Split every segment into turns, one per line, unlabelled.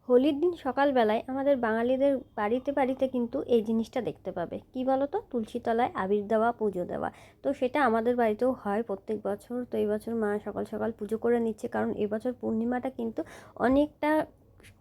হোলির দিন সকালবেলায় আমাদের বাঙালিদের বাড়িতে বাড়িতে কিন্তু এই জিনিসটা দেখতে পাবে। কি বলো তো, তুলসী তলায় আবির দেওয়া, পুজো দেওয়া। তো সেটা আমাদের বাড়িতেও হয় প্রত্যেক বছর। তো এই বছর মা সকাল সকাল পুজো করে নিচ্ছে, কারণ এবছর পূর্ণিমাটা কিন্তু অনেকটা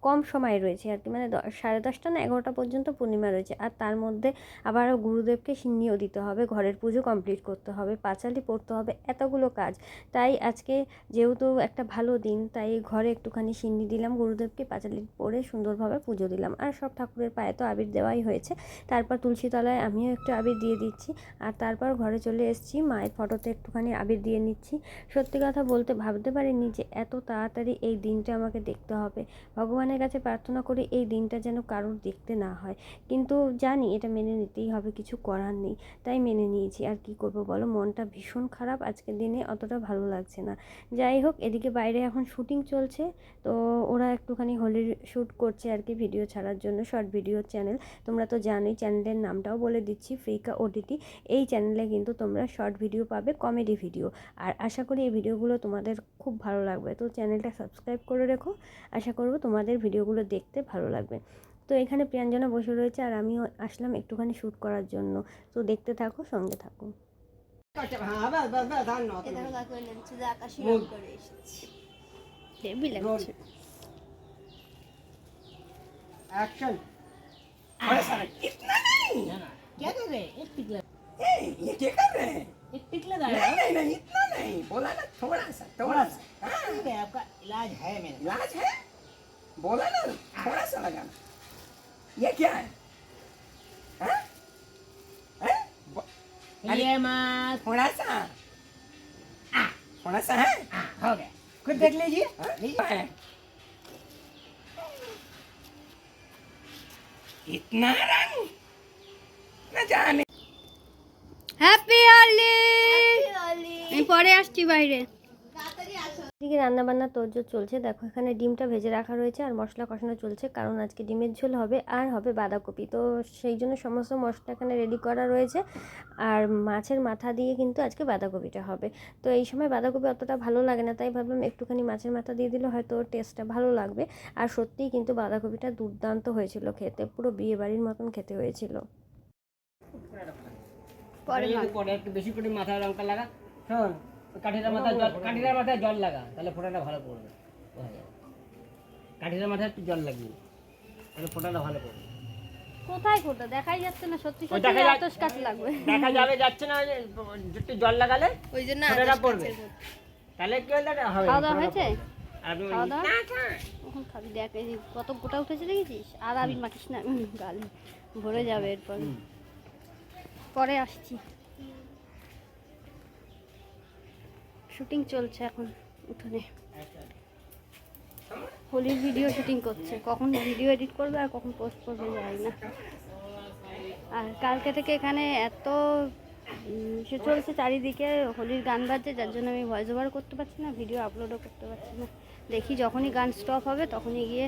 কম সময় রয়েছে আর কি, মানে 10:30 না 11টা পর্যন্ত পূর্ণিমা রয়েছে। আর তার মধ্যে আবার গুরুদেবকে সিন্নিও দিতে হবে, ঘরের পুজো কমপ্লিট করতে হবে, পাঁচালি পড়তে হবে, এতগুলো কাজ। তাই আজকে যেহেতু একটা ভালো দিন, তাই ঘরে একটুখানি সিন্নি দিলাম, গুরুদেবকে পাঁচালি পড়ে সুন্দরভাবে পুজো দিলাম। আর সব ঠাকুরের পায়ে তো আবির দেওয়াই হয়েছে। তারপর তুলসী তলায় আমিও একটু আবির দিয়ে দিচ্ছি। আর তারপর ঘরে চলে এসেছি, মায়ের ফটোতে একটুখানি আবির দিয়ে নিচ্ছি। সত্যি কথা বলতে ভাবতে পারিনি যে এত তাড়াতাড়ি এই দিনটা আমাকে দেখতে হবে। ভগবানের কাছে প্রার্থনা করি এই দিনটা যেন কারোর দেখতে না হয়, কিন্তু জানি এটা মেনে নিতেই হবে, কিছু করার নেই। তাই মেনে নিয়েছি, আর কি করব বলো, মনটা ভীষণ খারাপ, আজকের দিনে অতটা ভালো লাগছে না। যাই হোক, এদিকে বাইরে এখন শুটিং চলছে। তো ওরা একটুখানি হোলির শ্যুট করছে আর কি, ভিডিও ছাড়ার জন্য, শর্ট ভিডিও চ্যানেল। তোমরা তো জানোই, চ্যানেলের নামটাও বলে দিচ্ছি, ফ্রিকা ওটিটি। এই চ্যানেলে কিন্তু তোমরা শর্ট ভিডিও পাবে, কমেডি ভিডিও। আর আশা করি এই ভিডিওগুলো তোমাদের খুব ভালো লাগবে। তো চ্যানেলটা সাবস্ক্রাইব করে রেখো, আশা করব তোমাদের ভিডিওগুলো দেখতে ভালো লাগবে। তো এখানে প্রিয়াঞ্জনা বসে রয়েছে, আর আমিও আসলাম একটুখানি শ্যুট করার জন্য। তো দেখতে থাকো, সঙ্গে থাকো।
एक्शन। इतना नहीं।
क्या कर रहे हैं? एक टिकला।
ये क्या कर रहे हैं?
एक टिकला
नहीं
डाला।
नहीं नहीं, इतना नहीं बोला ना, थोड़ा सा थोड़ा सा। हाँ,
ठीक है, आपका इलाज है मेरा।
इलाज है, बोला ना, थोड़ा सा लगाना। ये क्या है? हाँ? हाँ? अरे
ये मत।
थोड़ा सा, थोड़ा सा है।
हो गया। खुद देख लीजिए।
हाँ?
लीजिए।
है। इतना रंग न जाने।
হ্যাপি হোলি। আমি পরে আসছি বাইরে। এদিকে রান্নাবান্না তোড়জোড় চলছে। দেখো এখানে ডিমটা ভেজে রাখা রয়েছে আর মশলা কষানো চলছে, কারণ আজকে ডিমের ঝোল হবে আর হবে বাঁধাকপি। তো সেই জন্য সমস্ত মশলা এখানে রেডি করা রয়েছে। আর মাছের মাথা দিয়ে কিন্তু আজকে বাঁধাকপিটা হবে। তো এই সময় বাঁধাকপি অতটা ভালো লাগে না, তাই ভাবলাম একটুখানি মাছের মাথা দিয়ে দিলে হয়তো টেস্টটা ভালো লাগবে। আর সত্যিই কিন্তু বাঁধাকপিটা দুর্দান্ত হয়েছিল খেতে, পুরো বিয়ে বাড়ির মতন খেতে হয়েছিল।
পরে একটু বেশি করে মাথায় লঙ্কা লাগা। শোন, কাঠিটার মাথায় জল লাগা, তাহলে ফোঁটাটা ভালো পড়বে। কাঠিটার মাথায় একটু জল লাগিয়ে, তাহলে ফোঁটাটা ভালো পড়বে।
কোথায় ফোটা দেখাই যাচ্ছে না, সত্যি সত্যি আতশ কাজ লাগবে।
দেখা যাবে, যাচ্ছে না, একটু জল লাগালে
ওই জন্য
ফোঁটাটা পড়বে। তাহলে কি হলো, হবে।
খাওয়া দাওয়া হয়েছে?
আপনি
খাওয়া দাওয়া এখন খাবি, দেখ এই যে কত গোটা উঠেছে দেখেছিস? আর আবির মাখিস না, গালে ভরে যাবে এরপর। পরে আসছি। শুটিং চলছে এখন উঠোনে, হোলির ভিডিও শুটিং করছে। কখন ভিডিও এডিট করবে আর কখন পোস্ট করবে জানি না। আর কালকে থেকে এখানে এত সে চলছে চারিদিকে, হোলির গান বাজছে, যার জন্য আমি ভয়েস ওভার করতে পারছি না, ভিডিও আপলোডও করতে পারছি না। দেখি যখনই গান স্টপ হবে তখনই গিয়ে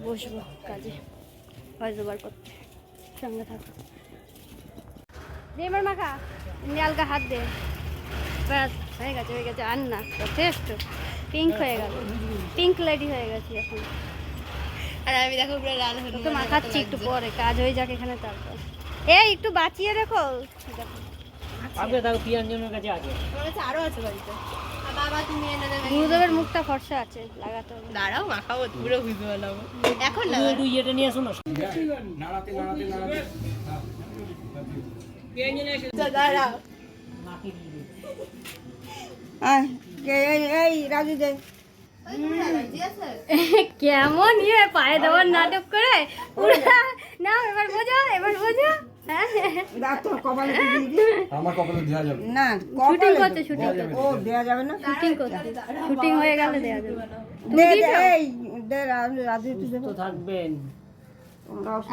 বসবো কাজে, ভয়েস ওভার করতে। সঙ্গে থাকো। দে এবার মাখা, হালকা হাত দে, ব্যাস হয়ে গেছে হয়ে গেছে। আর না, যথেষ্ট। পিঙ্ক হয়ে গেল, পিঙ্ক লেডি হয়ে গেছি এখন।
আর আমি দেখো পুরো লাল হয়ে
তোকে মাখাচ্ছি একটু পরে, কাজ হয়ে যাক এখানে। তারপর এই একটু বাঁচিয়ে রেখো।
আগে দেখো পিয়াঞ্জনের কাছে আছে,
আমার কাছে আরো আছে বাড়িতে। আর বাবা তুমি এনে দেবে।
গুরুদেবের মুখটা ফর্সা আছে, লাগাতে হবে।
দাঁড়াও মাখাবো, পুরো ভিজে গেলাম এখন না।
তুই এটা নিয়ে আসো না।
নাড়াতে নাড়াতে নাড়াতে।
পিয়াঞ্জনে এসে
দাঁড়াও
মাখি দিয়ে
এই রাজু দে
কেমন ইয়ে পায়ে দেওয়ার নাটক করে পুরো। না এবার বোঝো, এবার বোঝো।
দাও তোর কপালে দিয়ে দি।
আমার কপালে দেওয়া যাবে
না
শুটিং
কপালে
করতে, শুটিং করতে,
ও দেয়া যাবে না।
শুটিং করতে, শুটিং হয়ে গেলে দেওয়া যাবে।
দে দে এই দে রাজু একটু দে।
তো থাকবেন।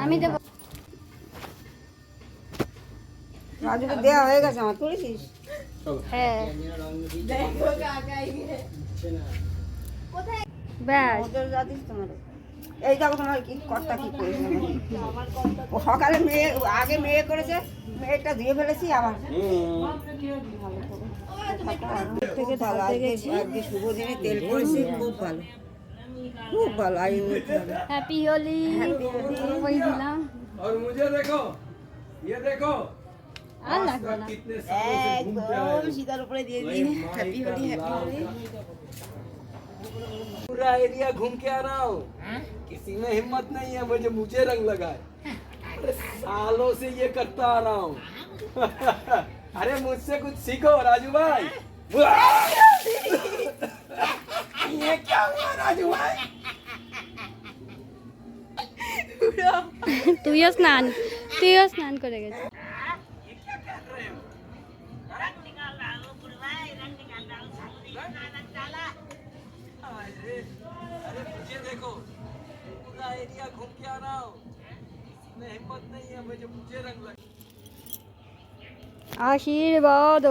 আমি দেবো।
রাজুকে দেয়া হয়ে গেছে আমার, তুলেছিস?
হ্যাঁ
দেখো কাকাই কোথায়
ব্যাস।
ওদের জাতিস তোমার। এই দেখো তোমার কি কর্তা কি করেছে। ও সকালে মেয়ে আগে মেয়ে করেছে, মেয়েটা দিয়ে ফেলেছি আবার। থেকে ভালো, আজকে শুভ দিনে তেল করেছি, খুব ভালো। খুব ভালো আইন নিতে হবে।
হ্যাপি হোলি ওই দিলাম
और मुझे देखो, ये देखो,
আর
आज
লাগবে
तक
না
कितने सालों से घूमते आए
একদম
हो।
সীতার উপরে দিয়ে
भाई,
দিই
माई
হ্যাপি
का
হোলি হ্যাপি
लाल
হোলি।
का। पूरा एरिया घूम के आ रहा हूँ, किसी में हिम्मत नहीं है मुझे रंग लगाए। अरे सालों से ये करता आ रहा हूँ। अरे मुझसे कुछ सीखो राजू भाई।
ये क्या हुआ राजू भाई?
তুইও স্নান করে গেছিস
अरे मुझे देखो, पूरा एरिया घूम के आ रहा हूँ, किसी में हिम्मत नहीं है मुझे रंग लगाए।
আশীর্বাদ।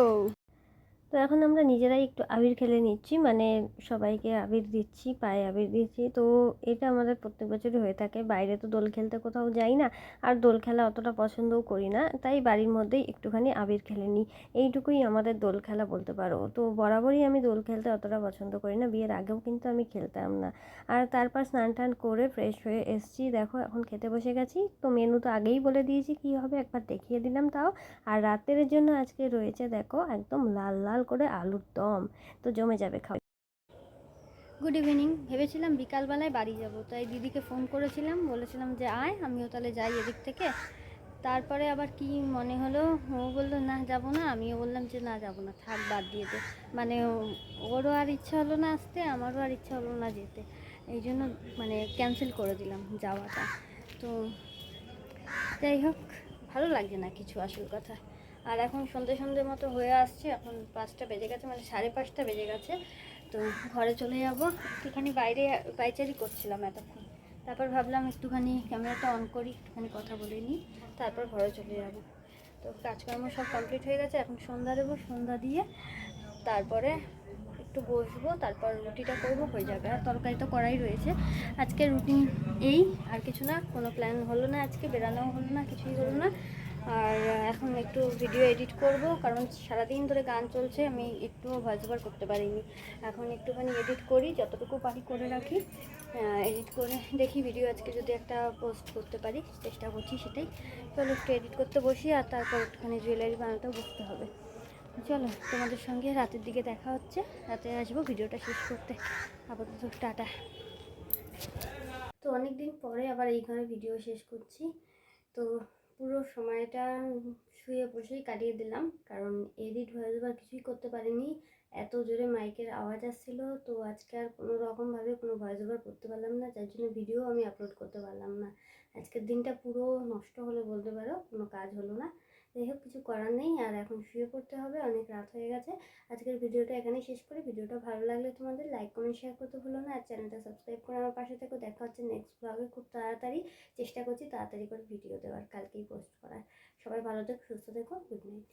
তো এখন আমরা নিজেরাই একটু আবির খেলে নিচ্ছি, মানে সবাইকে আবির দিচ্ছি, পায়ে আবির দিচ্ছি। তো এটা আমাদের প্রত্যেক বছরই হয়ে থাকে। বাইরে তো দোল খেলতে কোথাও যাই না, আর দোল খেলা অতটা পছন্দও করি না, তাই বাড়ির মধ্যেই একটুখানি আবির খেলে নিই। এইটুকুই আমাদের দোল খেলা বলতে পারো। তো বরাবরই আমি দোল খেলতে অতটা পছন্দ করি না, বিয়ের আগেও কিন্তু আমি খেলতাম না। আর তারপর স্নান টান করে ফ্রেশ হয়ে এসেছি, দেখো এখন খেতে বসে গেছি। তো মেনু তো আগেই বলে দিয়েছি কী হবে, একবার দেখিয়ে দিলাম তাও। আর রাতের জন্য আজকে রয়েছে দেখো একদম লাল লাল করে আলুর দম, তো জমে যাবে খাওয়া। Good evening. ভেবেছিলাম বিকালবেলায় বাড়ি যাব, তাই দিদিকে ফোন করেছিলাম, বলেছিলাম যে আয়, আমিও তাহলে যাই এদিক থেকে। তারপরে আবার কি মনে হলো, ও বললো না যাবো না, আমিও বললাম যে না যাবো না, থাক বাদ দিয়ে দে। মানে ওরও আর ইচ্ছা হলো না আসতে, আমারও আর ইচ্ছা হলো না যেতে, এই জন্য মানে ক্যান্সেল করে দিলাম যাওয়াটা। তো যাই হোক, ভালো লাগছে না কিছু আসল কথা। আর এখন সন্ধে মতো হয়ে আসছে, এখন 5টা বেজে গেছে, মানে 5:30 বেজে গেছে। তো ঘরে চলে যাব। একটুখানি বাইরে পাইচারি করছিলাম এতক্ষণ, তারপর ভাবলাম একটুখানি ক্যামেরাটা অন করি, একটুখানি কথা বলে নিই, তারপর ঘরে চলে যাব। তো কাজকর্ম সব কমপ্লিট হয়ে গেছে, এখন সন্ধ্যা দেবো, সন্ধ্যা দিয়ে তারপরে একটু বসবো, তারপর রুটিটা করবো, হয়ে যাবে। আর তরকারি তো করাই রয়েছে। আজকে রুটিন এই, আর কিছু না, কোনো প্ল্যান হলো না, আজকে বেরানোও হলো না, কিছুই হলো না। আর এখন একটু ভিডিও এডিট করব, কারণ সারাদিন ধরে গান চলছে, আমি একটুও ভয়েস ওভার করতে পারিনি। এখন একটুখানি এডিট করি, যতটুকু পারি করে রাখি, এডিট করে দেখি ভিডিও আজকে যদি একটা পোস্ট করতে পারি, চেষ্টা করছি সেটাই। চলো একটু এডিট করতে বসি, আর তারপর একটুখানি জুয়েলারি বানাতেও বসতে হবে। চলো তোমাদের সঙ্গে রাতের দিকে দেখা হচ্ছে, রাতে আসবো ভিডিওটা শেষ করতে। আপাতত টাটা। তো অনেক দিন পরে আবার এই ঘরে ভিডিও শেষ করছি। তো পুরো সময়টা শুয়ে বসেই কাটিয়ে দিলাম, কারণ এডিট ভয়েস ওভার কিছুই করতে পারিনি, এত জোরে মাইকের আওয়াজ আসছিল। তো আজকে আর কোনো রকমভাবে কোনো ভয়েস ওভার করতে পারলাম না, যার জন্য ভিডিও আমি আপলোড করতে পারলাম না। আজকের দিনটা পুরো নষ্ট হলো বলতে পারো, কোনো কাজ হলো না। যাই হোক, কিছু করার নেই। আর এখন শুয়ে পড়তে হবে, অনেক রাত হয়ে গেছে। আজকের ভিডিওটা এখানেই শেষ করি। ভিডিওটা ভালো লাগলে তোমাদের লাইক কমেন্ট শেয়ার করতে ভুলো না, আর চ্যানেলটা সাবস্ক্রাইব করে আমার পাশে থেকো। দেখা হচ্ছে নেক্সট ব্লগে খুব তাড়াতাড়ি, চেষ্টা করছি তাড়াতাড়ি করে ভিডিও দেওয়ার, কালকেই পোস্ট করার। সবাই ভালো থেকো, সুস্থ থেকো, গুড নাইট।